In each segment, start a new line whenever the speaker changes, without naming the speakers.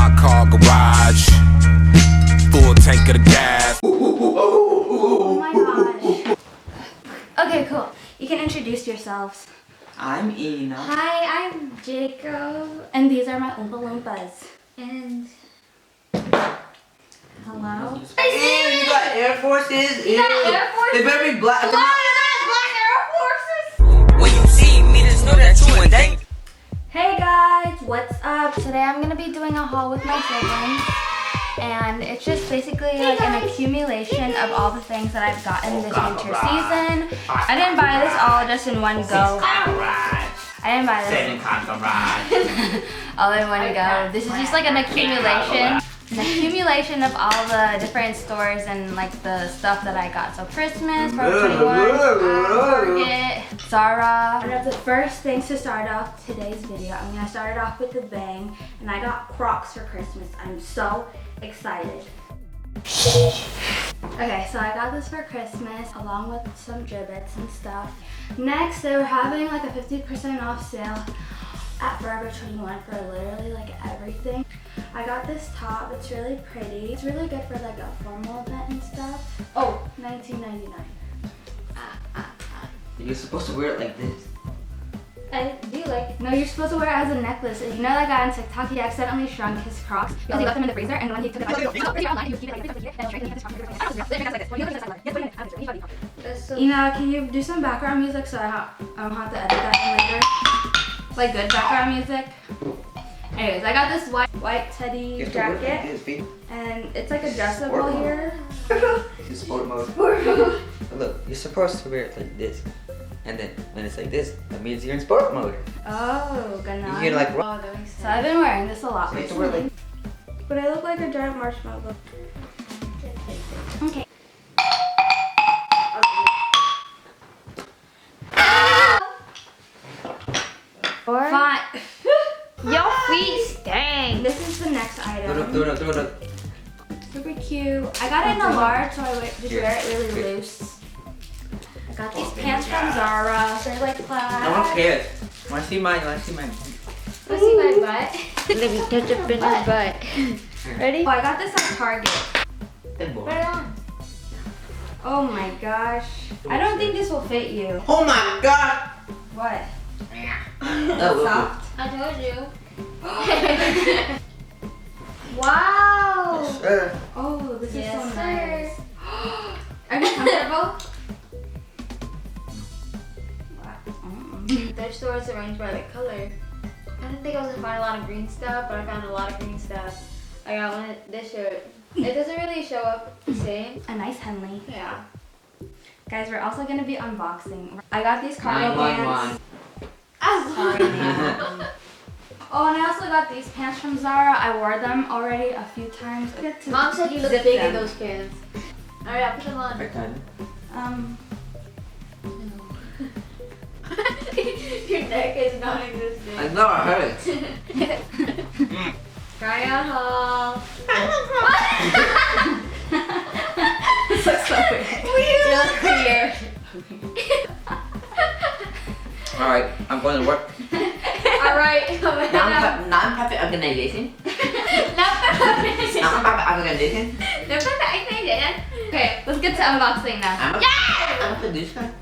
my car garage. Full tank of the gas.
Oh my gosh. Okay, cool. You can introduce yourselves.
I'm Ina.
Hi, I'm Jacob. And these are my Oompa Loompas. And... hello?
Ew, you got Air Forces?
You got Air Forces?
They better be black.
Black Air Forces?
When you see me, just know that you and they.
Hey guys, what's up? Today I'm gonna be doing a haul with my siblings. And it's just basically like an accumulation of all the things that I've gotten this winter season. I didn't buy this all just in one go. I didn't buy this all in one go. This is just like an accumulation. An accumulation of all the different stores and like the stuff that I got. So Christmas, Forever 21, Target, Zara. One of the first things to start off today's video, I'm gonna start it off with a bang. And I got Crocs for Christmas. I'm so excited. Okay, so I got this for Christmas along with some gibbets and stuff. Next, they were having like a 50% off sale at Forever 21 for literally like everything. I got this top, it's really pretty. It's really good for like a formal event and stuff. Oh, $19.99.
You're supposed to wear it like this.
I do like it. No, you're supposed to wear it as a necklace. You know that guy on TikTok, he accidentally shrunk his Crocs because he left them in the freezer, and when he took it out, he would keep it like this, Ina, can you do some background music so I don't have to edit that in later? Like good background music? Anyways, I got this white teddy jacket, and it's like adjustable here.
It's sport mode. Look, you're supposed to wear it like this. And then when it's like this, that means you're in sport mode.
Oh, good enough.
You're like,
So I've been wearing this a lot recently.
But I look like a giant marshmallow.
Okay. Fine.
Your feet stink.
This is the next item.
throw it up.
Super cute. I got it in a large, so I just wear it really loose. I got these pants from Zara. They're like plaid.
No one cares. Wanna see mine?
Wanna see my butt?
Let me touch up in his butt.
Ready? Oh, I got this at Target.
Put it on.
Oh my gosh. I don't think this will fit you.
Oh my god!
What?
Oh,
Soft.
I told you.
Wow.
Yes, sir.
Oh, this is so
Yes,
nice. Are you comfortable?
Their store is arranged by like color. I didn't think I was gonna find a lot of green stuff, but I found a lot of green stuff. I got one this shirt. It doesn't really show up the same.
A nice Henley.
Yeah.
Guys, we're also gonna be unboxing. I got these cargo pants.
911.
Sorry, man. Oh, and I also got these pants from Zara. I wore them already a few times.
Mom said you look
zip
big
them.
in those pants. Alright, I'll put them on. Your neck is non-existent.
I know it hurts.
Try on haul.
This looks so weird.
You look weird.
Alright, I'm going to work.
Alright,
Non-profit organization. Non-profit organization.
Okay, let's get to unboxing now.
I'm a producer.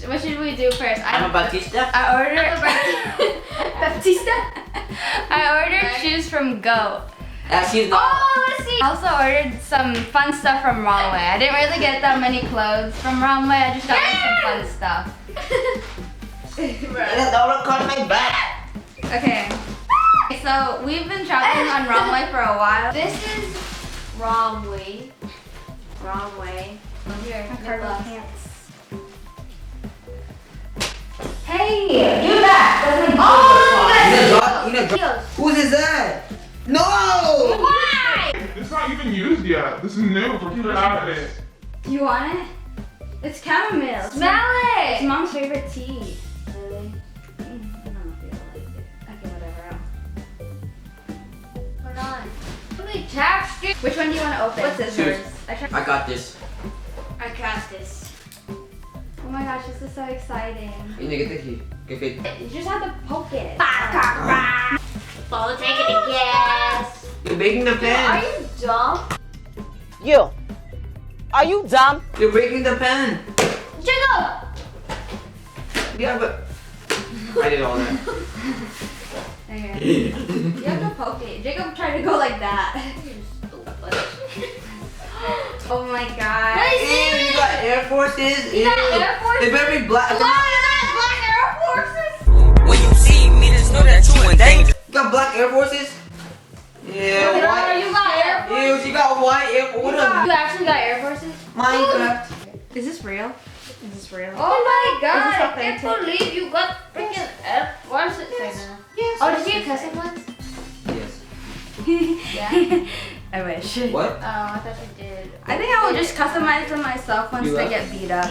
What should we do first?
I'm a Batista.
I ordered Baptista. I ordered shoes from Go.
She's not.
Oh, let's see. I also ordered some fun stuff from Runway. I didn't really get that many clothes from Runway. I just got like, some fun stuff.
Don't record my back.
Okay. So we've been shopping on Runway for a while.
This is wrong way. Here,
Cargo pants. Hey, do that.
Whose is that? No!
Why?
It's not even used yet. This is new. Keep it out of it.
Do you want it? It's chamomile.
Smell
It's
it!
Mom's favorite tea.
Really?
I don't know if you'll like it. Okay, whatever.
Put on. Holy chapstick!
Which one do you want to open?
What's this?
Shoes.
I
got this.
I cast this.
Oh my gosh, this is so exciting.
You need to get the key. Give it.
You just have to poke it.
Follow, take it to gas.
You're breaking the
Are
pen.
you dumb?
You. Are you dumb?
You're breaking the pen.
Jacob!
Yeah, but I did all that.
Okay. Jacob poke it. Jacob tried to go like that. Oh my god.
Ew, you got Air Forces.
You got Air Forces?
They better be black.
Black Air Forces?
When you see me, just know that you in danger.
You got black Air Forces? Yeah,
No,
white.
you got Air Forces?
Ew, she got white Air Forces.
You actually got Air Forces?
Minecraft.
Is this real? Is this real?
Oh my god,
Is this
I can't believe you got freaking Air Forces.
Yes.
Oh, did you get custom ones?
Yes.
Yeah.
I wish.
What?
Oh, I thought you did.
I think I will just customize them myself once
You
they
will?
get beat up.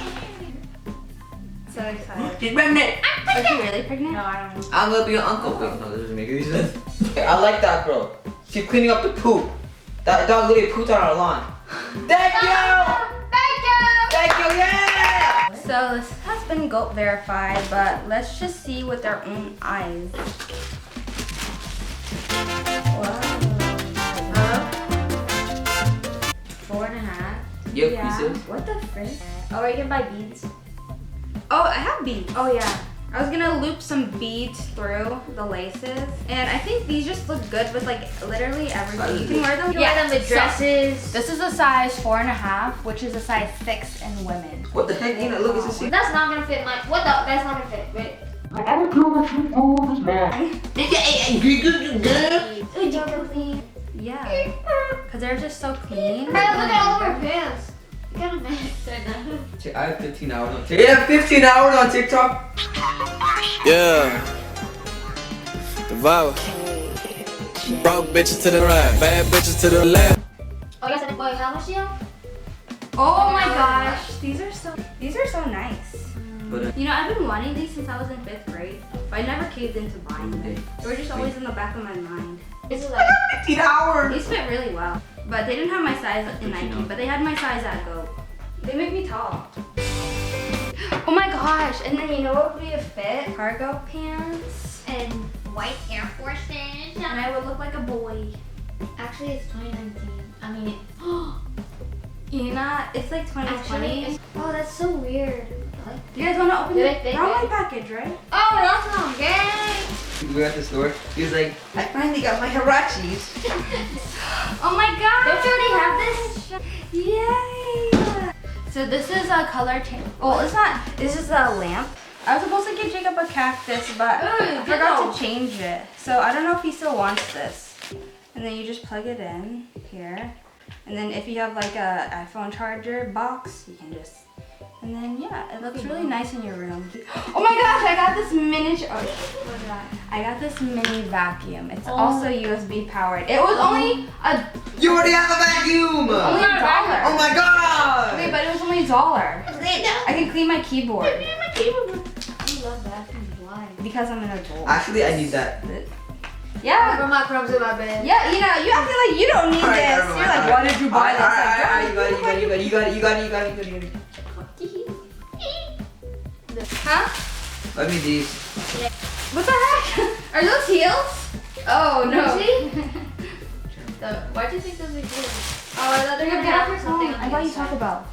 So excited.
She's pregnant.
Is she really pregnant?
No, I don't know.
I'm gonna be your uncle. Wait, no, that doesn't make any sense. I like that girl. She's cleaning up the poop. That dog literally pooped on our lawn. Thank you!
Thank you!
Thank you, yeah!
So this has been goat verified, but let's just see with our own eyes. Wow.
4.5.
You have
Yeah.
pieces?
What the frick?
Oh, you can buy beads.
Oh, I have beads. Oh yeah. I was gonna loop some beads through the laces, and I think these just look good with like literally everything. You can wear them.
You can wear them with
so
dresses.
this is a size 4.5, which is a size 6 in women.
What the heck, Nina? Look, it's a secret.
That's not gonna fit my. What the? That's not gonna fit. Wait.
Yeah, because they're just so clean.
Hey, look at all of her pants. You gotta match right now.
I have 15 hours on TikTok. You have 15 hours on TikTok?
Yeah. The vibe. Broke bitches to the right, bad bitches to the left.
Oh, yes, and boy, how much do you have?
Oh my gosh, these are so nice.
But,
You know, I've been wanting these since I was in 5th grade, but I never caved into buying them. They were just always in the back of my mind.
This is like.
15 hours!
These fit really well, but they didn't have my size in Nike, but they had my size at Go. They make me tall. Oh my gosh, and then you know what would be a fit? Cargo pants,
And white Air Forces.
and I would look like a boy.
Actually, it's 2019. I mean,
You know, it's like 2020.
actually, oh, that's so weird.
You guys want to open
Do
the
they fit
brown
good?
package, right?
Oh, that's not gay.
We were at the store. He was like, I finally got my Hirachis.
Oh my god!
Don't you already have this?
Yay! So this is a color change. Oh, it's not. This is a lamp. I was supposed to get Jacob a cactus, but I forgot to change it. So I don't know if he still wants this. And then you just plug it in here. And then if you have like a iPhone charger box, you can just. And then yeah, it looks really nice in your room. Oh my gosh, I got this miniature. Oh, what is that? I got this mini vacuum. It's also USB powered. It was only a
You already have a vacuum!
only $1.
Oh my god!
Okay, but it was only $1. I can clean my keyboard
I love that. Why?
because I'm an adult.
Actually, I need that.
I
Yeah.
put my crumbs in my bed.
Yeah, you know, you acting like you don't need
Alright,
this.
never
You're
mind,
like, why
alright.
did you buy this? Like,
Alright, you got it.
huh?
Let me these.
What the heck? Are those heels? Oh no.
Why do you think those are good?
Oh, I thought they were
Get off
good.
your phone.
I thought you talked about.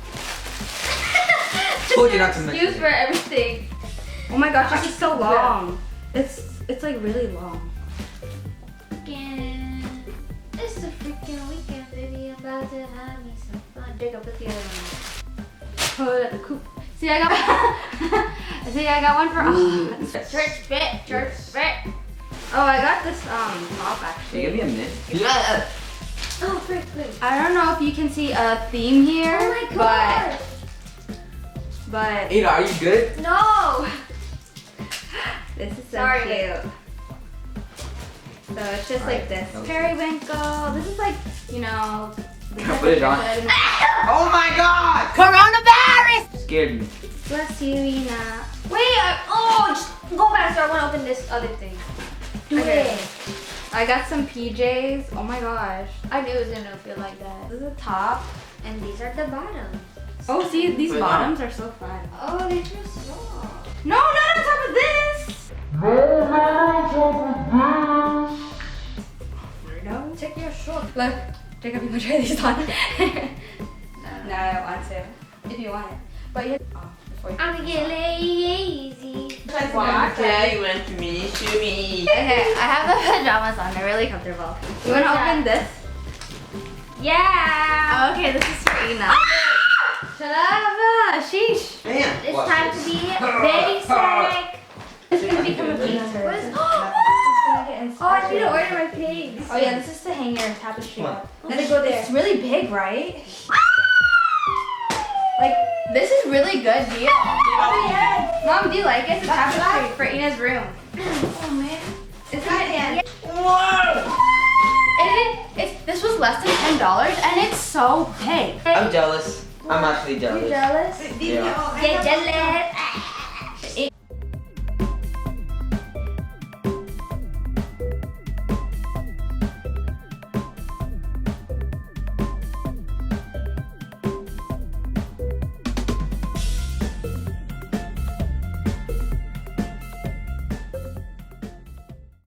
Told you not to mention
Excuse
it.
for everything.
Oh my gosh, this is so long. It's like really long.
Weekend. It's the freaking weekend, baby. I'm about to have me some fun. Jacob, put the other one.
Put at the coop. See, I got one for. Oh,
Church fit, church fit.
oh, I got this top actually.
Hey, give me a minute. Yeah.
Oh, frick, frick.
I don't know if you can see a theme here,
Oh my god.
but
Ada, are you good?
No.
this is so
Sorry,
cute. So it's just like this.
Okay.
Periwinkle. This is like, you know.
Put it on.
Bless
Oh my god!
Coronavirus!
Scared me.
you, Ina.
Wait, just go back. So I want to open this other thing. Do
Okay.
it.
I got some PJs. Oh my gosh.
I knew it was gonna feel like that.
This is the top.
And these are the bottoms.
Oh, see, these
Put it
bottoms are so fun.
Oh, they're just soft.
No, not on top of this. Weirdos. take your shorts. Look, Jacob, you can try these on. No, I don't want to. If you want it. But you before you
I'm gonna get lazy.
Okay, you want me, shoot me.
Okay, I have the pajamas on. They're really comfortable. You want to open this?
Yeah.
Okay, this is for Ina. Shut up! Sheesh.
Man,
It's
watch
time
this.
to be basic.
This is gonna become a piece.
What is?
Oh,
I need to order my pigs.
Oh yeah, this is to hang your tapestry
Come on.
up.
Let it go there.
It's really big, right? Like, this is really good deal.
Oh yeah.
Mom, do you like it? It's a tapestry for Ina's room.
Oh man.
Isn't it? This was less than $10 and it's so big.
I'm jealous. I'm actually jealous.
jealous?
Yeah.
Get jealous.